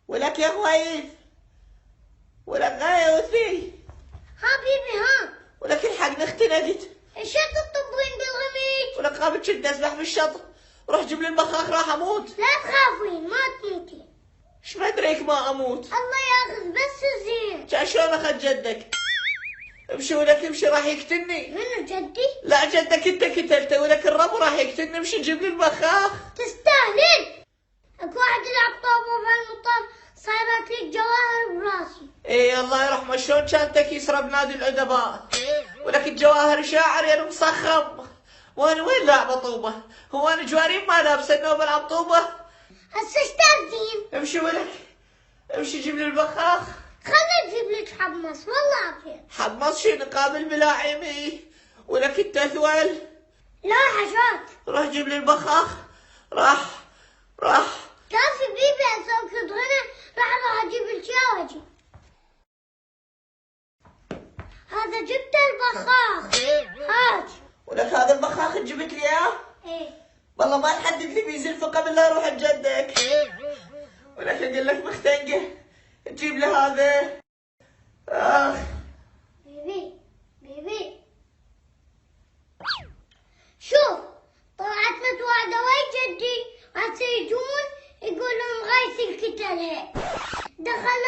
ولك يا غويث، ولك غايوثي. ها بيبي ها. ولك الحق اختنقت. ايش تطبين بالغميج؟ ولك قامت شد اسبح بالشط. روح جيب لي البخاخ راح اموت. لا تخافين ما تموتين. ايش ما ادريك ما اموت. الله ياخذ بس الزين. كان شلون اخذ جدك؟ امشي ولك امشي راح يقتلني. منو جدي؟ لا جدك انت قتلته، ولك الرب راح يقتلني. امشي جيب لي البخاخ. تستاهلين. اكو واحد يلعب طوبه بهالمطر صايرت لي الجواهر براسي. اي الله يرحمه، شلون كان تكيسره بنادي الادباء. ولك الجواهر شاعر يا مصخم. وانا وين لاعبه طوبه؟ هو انا جوارين ما لابسه انه بلعب طوبه؟ هسه ايش تاخذين؟ امشي ولك امشي جيب لي البخاخ. خلنا نجيب لك حمص والله عافية. حمص شي نقابل ملاعمي. ولك التثول. لا حشات. روح جيب لي البخاخ. راح كافي بيبي اسوي غنى راح اجيب الشيا واجي. هذا جبت البخاخ. هات. ولك هذا البخاخ جبت لي اياه؟ ايه. والله ما تحدد لي بيزلفه قبل لا اروح لجدك. ولك اقول لك مختنقه تجيب لي هذا. بيبي شوف طلعت متوعدة وين جدي هسه يجون يقولون غايث الكتل هيك دخل